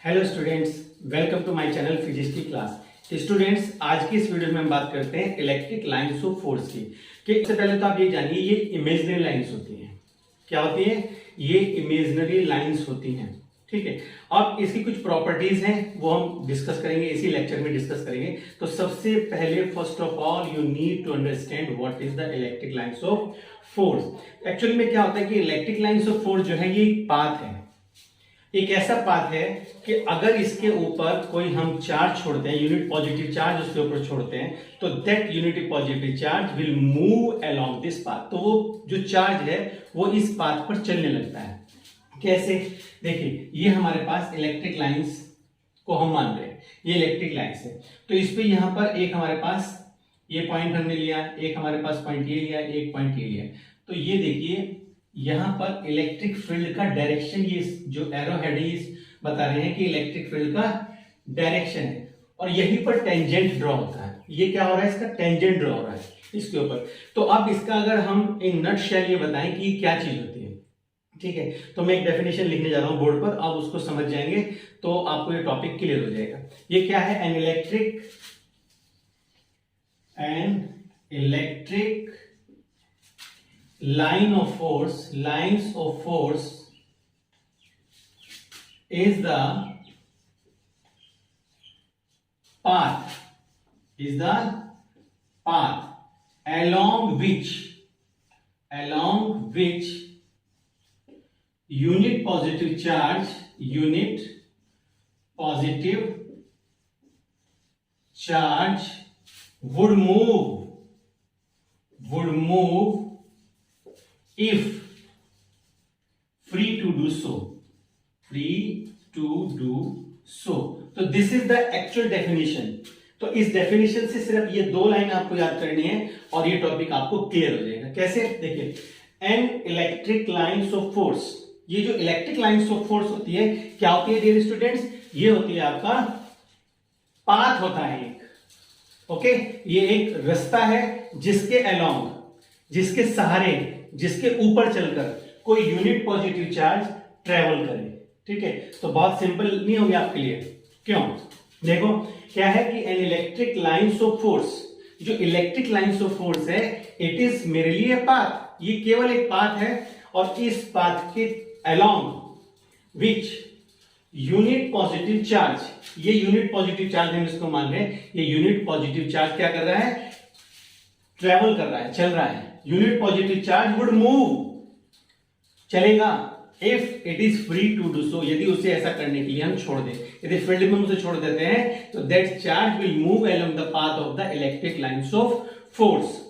Hello students, welcome to my channel physics की class. Students, आज की इस वीडियो में हम बात करते हैं इलेक्ट्रिक लाइंस ऑफ फोर्स की। कि सबसे पहले तो आप ये जानिए, ये इमेजिनरी लाइंस होती हैं। क्या होती है? ये इमेजिनरी लाइंस होती हैं। ठीक है। अब इसकी कुछ प्रॉपर्टीज हैं, वो हम डिस्कस करेंगे, इसी लेक्चर में डिस्कस करेंगे। तो सबसे पहले first of all you need to understand what is the electric lines of force. Actually में क्या होता है कि इलेक्ट्रिक लाइंस ऑफ फोर्स जो है ये एक पाथ है, एक ऐसा पाथ है कि अगर इसके ऊपर कोई हम चार्ज छोड़ते हैं, यूनिट पॉजिटिव चार्ज उसके ऊपर छोड़ते हैं, तो that unit positive charge will move along this path. तो वो जो चार्ज है वो इस पाथ पर चलने लगता है। कैसे? देखिए, ये हमारे पास इलेक्ट्रिक लाइंस को हम मान रहे हैं, ये इलेक्ट्रिक लाइंस है। तो इस पे यहां पर एक हमारे पास ये पॉइंट हमने लिया, एक हमारे पास पॉइंट ये लिया, एक पॉइंट ये लिया। तो ये देखिए, यहां पर इलेक्ट्रिक फील्ड का डायरेक्शन, ये जो एरो हेड है बता रहे हैं कि इलेक्ट्रिक फील्ड का डायरेक्शन है, और यहीं पर टेंजेंट ड्रॉ होता है। ये क्या हो रहा है? इसका टेंजेंट ड्रॉ हो रहा है इसके ऊपर। तो अब इसका अगर हम इन नटशेल ये बताएं कि क्या चीज होती है, ठीक है, तो मैं एक डेफिनेशन लिखने जा रहा हूं बोर्ड पर, आप उसको समझ जाएंगे तो आपको ये टॉपिक क्लियर हो जाएगा। ये क्या है? An electric line of force, lines of force is the path, along which unit positive charge would move if free to do so. तो this is the actual definition. तो इस डेफिनेशन से सिर्फ ये दो लाइन आपको याद करनी है और ये टॉपिक आपको क्लियर हो जाएगा। कैसे? देखिए, an electric lines of force, ये जो इलेक्ट्रिक लाइंस ऑफ फोर्स होती है क्या होती है डियर स्टूडेंट्स? ये होती है आपका पाथ होता है एक। ओके, ये एक रास्ता है जिसके अलोंग, जिसके सहारे, जिसके ऊपर चलकर कोई यूनिट पॉजिटिव चार्ज ट्रेवल करे। ठीक है, तो बहुत सिंपल नहीं होगी आपके लिए। क्यों? देखो, क्या है कि an electric lines of force, जो इलेक्ट्रिक लाइंस ऑफ फोर्स है, it is merely a path. ये केवल एक पाथ है, और इस पाथ के along which unit positive charge, ये यूनिट पॉजिटिव चार्ज हम इसको मान रहे हैं, ये यूनिट पॉजिटिव चार्ज क्या कर रहा है? ट्रेवल कर रहा है, चल रहा है। Unit positive charge would move, चलेगा, if it is free to do so, यदि उसे ऐसा करने के लिए हम छोड़ दें, यदि फील्ड में उसे छोड़ देते हैं, तो that charge will move along the path of the electric lines of force.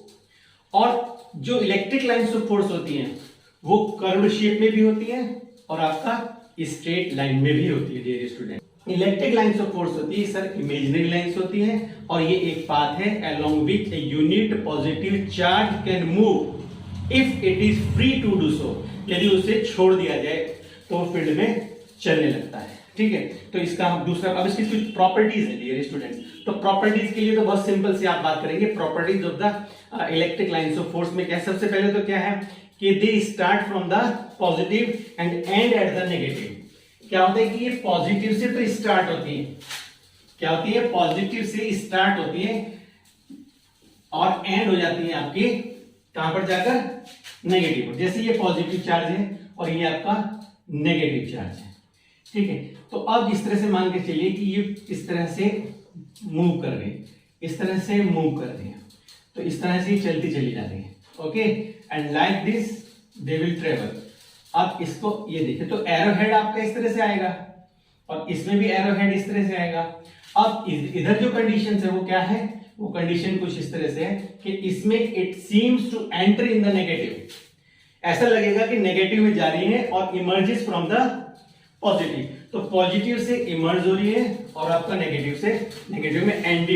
और जो इलेक्ट्रिक लाइंस ऑफ फोर्स होती हैं वो कर्व शेप में भी होती हैं और आपका स्ट्रेट लाइन में भी होती है dear student. Electric lines of force होती है सर, इमेजिनरी लाइंस होती हैं, और ये एक पाथ है along which a unit positive charge can move if it is free to do so. यदि उसे छोड़ दिया जाए तो वो फील्ड में चलने लगता है। ठीक है, तो इसका हम दूसरा, अब इसकी कुछ प्रॉपर्टीज है डियर स्टूडेंट। तो प्रॉपर्टीज के लिए तो बहुत सिंपल से आप बात करेंगे। Properties of the electric lines of force में क्या है? सबसे पहले तो क्या है कि they start from the positive and and at the negative. क्या होता है कि ये पॉजिटिव से तो स्टार्ट होती है, क्या होती है? पॉजिटिव से स्टार्ट होती है और एंड हो जाती है आपकी कहां पर जाकर? नेगेटिव। जैसे ये पॉजिटिव चार्ज है और ये आपका नेगेटिव चार्ज है। ठीक है, तो अब इस तरह से मान के चलिए कि ये इस तरह से मूव कर रही है, इस तरह से मूव कर रही है, तो इस तरह से चलती चली जा रही है। Okay, and like this they will travel. अब इसको ये देखिए, तो एरो हेड आपका इस तरह से आएगा और इसमें भी एरो हेड इस तरह से आएगा। अब इधर जो कंडीशन है वो क्या है? वो कंडीशन कुछ इस तरह से है कि इसमें it seems to enter in the negative. ऐसा लगेगा कि नेगेटिव में जा रही है और इमर्जेस फ्रॉम द पॉजिटिव। तो पॉजिटिव से इमर्ज हो रही है और आपका नेगेटिव से नेगेटिव में एंड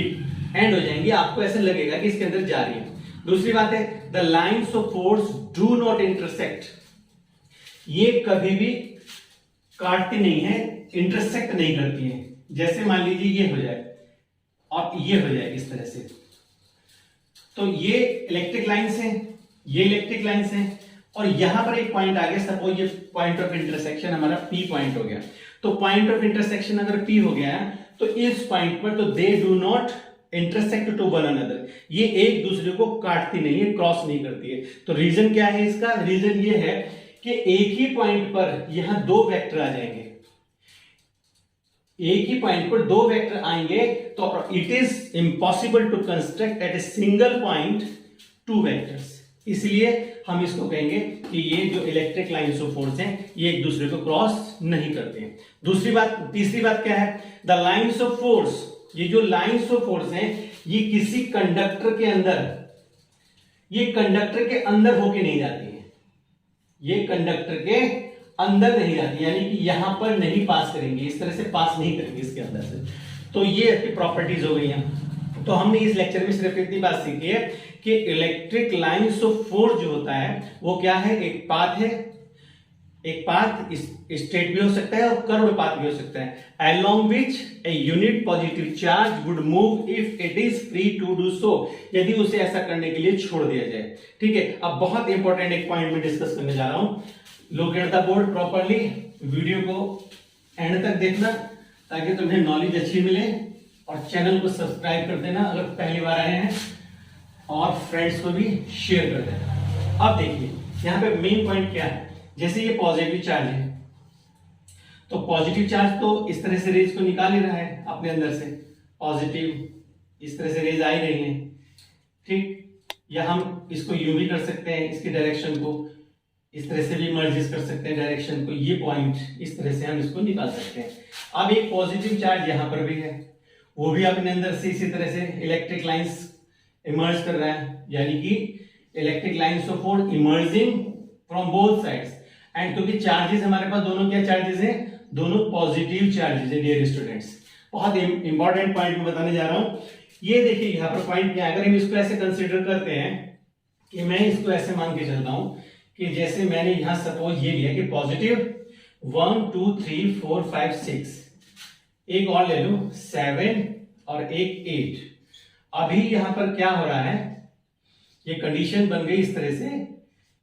हो जाएंगी। आपको ऐसा लगेगा कि इसके अंदर जा रही है। दूसरी बात है, the lines of force do not intersect. ये कभी भी काटती नहीं है, इंटरसेक्ट नहीं करती है। जैसे मान लीजिए ये हो जाए और ये हो जाए इस तरह से, तो ये इलेक्ट्रिक लाइंस हैं, ये इलेक्ट्रिक लाइंस हैं, और यहां पर एक पॉइंट आ गया, सपोज ये पॉइंट ऑफ इंटरसेक्शन हमारा पी पॉइंट हो गया, तो पॉइंट ऑफ इंटरसेक्शन अगर P हो गया तो इस पॉइंट पर तो they do not intersect to one another, ये एक दूसरे को काटती नहीं है, क्रॉस नहीं करती है। तो रीजन क्या है इसका? रीजन ये है कि एक ही पॉइंट पर यहां दो वेक्टर आ जाएंगे, एक ही पॉइंट पर दो वेक्टर आएंगे, तो it is impossible to construct at a single point two vectors. इसलिए हम इसको कहेंगे कि ये जो इलेक्ट्रिक लाइंस ऑफ फोर्स हैं ये एक दूसरे को क्रॉस नहीं करते हैं। दूसरी बात, तीसरी बात क्या है? द लाइंस ऑफ फोर्स, ये जो लाइंस ऑफ फोर्स हैं ये किसी कंडक्टर के अंदर, ये कंडक्टर के अंदर होके नहीं जाती है, ये कंडक्टर के अंदर नहीं जाती, यानी कि यहां पर नहीं पास करेंगे, इस तरह से पास नहीं करेंगे इसके अंदर से। तो ये इसकी प्रॉपर्टीज हो गई हैं। तो हमने इस लेक्चर में सिर्फ इतनी बात सीखी है कि इलेक्ट्रिक लाइंस ऑफ फोर्स जो होता है वो क्या है? एक पाथ है, एक पाथ स्ट्रेट भी हो सकता है और कर्व पाथ भी हो सकता है, along which a unit positive charge would move if it is free to do so, यदि उसे ऐसा करने के लिए छोड़ दिया जाए। ठीक है, अब बहुत इंपॉर्टेंट एक पॉइंट में डिस्कस करने जा रहा हूं। Look at the board properly, video को एंड तक देखना ताकि तुम्हें नॉलेज अच्छी मिले, और चैनल को सब्सक्राइब कर देना अगर पहली बार आए हैं, और फ्रेंड्स को भी शेयर कर देना। अब देखिए यहाँ पे मेन पॉइंट क्या है। जैसे ये पॉजिटिव चार्ज है, तो पॉजिटिव चार्ज तो इस तरह से रेज को निकाल ही रहा है अपने अंदर से, पॉजिटिव इस तरह से रेज आ ही रही है। ठीक, या हम इसको यूं भी कर सकते हैं, इसकी डायरेक्शन को इस तरह से भी मर्ज कर सकते हैं डायरेक्शन को, ये पॉइंट इस तरह से हम इसको निकाल सकते हैं। अब एक पॉजिटिव चार्ज यहां पर भी है, वो भी अपने अंदर से इसी तरह से इलेक्ट्रिक लाइंस इमर्ज कर रहा है, यानी कि electric lines of force emerging from both sides. And क्योंकि चार्जेस हमारे पास दोनों क्या चार्जेस हैं? दोनों पॉजिटिव चार्जेस है डियर स्टूडेंट्स। बहुत इंपॉर्टेंट पॉइंट मैं बताने जा रहा हूं। ये देखिए यहाँ पर पॉइंट क्या है, अगर हम इसको ऐसे कंसीडर करते हैं कि मैं इसको ऐसे मान के चलता हूं कि जैसे मैंने यहां सपोज ये लिया कि पॉजिटिव 1 2 3 4 5 6, एक और ले लूं 7 और एक 8। अभी यहां पर क्या हो रहा है, ये कंडीशन बन गई इस तरह से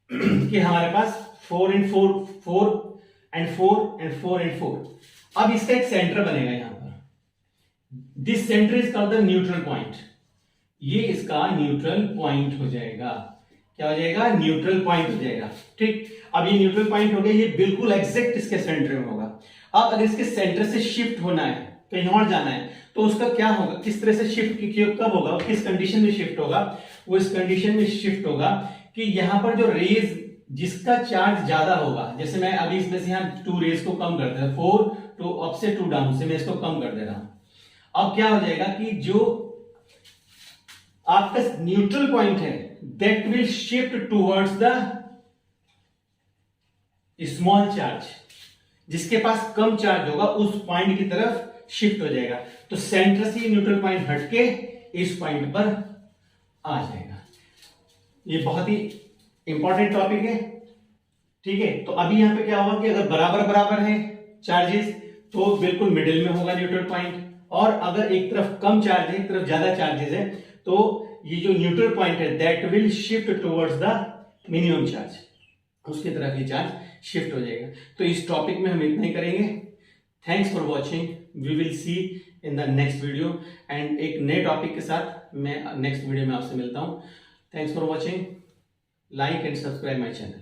कि हमारे पास 4 and 4 4 and 4 and 4 and 4। अब इसका एक सेंटर बनेगा यहां पर, this centre is called the neutral point. ये इसका न्यूट्रल पॉइंट हो जाएगा। क्या हो जाएगा? न्यूट्रल पॉइंट हो जाएगा। ठीक, अब ये न्यूट्रल पॉइंट हो गया, ये बिल्कुल एग्जैक्ट इसके सेंटर में होगा। अब अगर इसके सेंटर से शिफ्ट होना है, कहीं और जाना है, तो उसका क्या होगा? किस तरह से शिफ्ट, कब होगा, किस कंडीशन में शिफ्ट होगा? वो इस कंडीशन में शिफ्ट होगा कि यहां पर जो रेज जिसका चार्ज ज्यादा होगा, जैसे मैं अभी इसमें से यहां 2 रेज को कम करते हैं, 4 टू अप से 2 डाउन से मैं इसको कम कर दे रहा हूं। अब क्या हो जाएगा कि जो आपका न्यूट्रल पॉइंट है that will shift towards the small charge, जिसके पास कम चार्ज होगा उस पॉइंट की तरफ शिफ्ट हो जाएगा। तो सेंटर से न्यूट्रल पॉइंट हटके इस पॉइंट पर आ जाएगा। ये बहुत ही इंपॉर्टेंट टॉपिक है। ठीक है, तो अभी यहां पे क्या होगा कि अगर बराबर बराबर है चार्जेस तो बिल्कुल मिडिल में होगा न्यूट्रल पॉइंट, और अगर एक तरफ कम चार्ज है एक तरफ ज्यादा चार्जेस है तो ये जो न्यूट्रल पॉइंट है that will shift towards the minimum charge, उसकी तरफ ये चार्ज शिफ्ट हो जाएगा। तो इस टॉपिक में हम इतना ही करेंगे। Thanks for watching, we will see in the next video, and एक नए टॉपिक के साथ मैं नेक्स्ट वीडियो में आपसे मिलता हूं। Thanks for watching, like and subscribe my channel.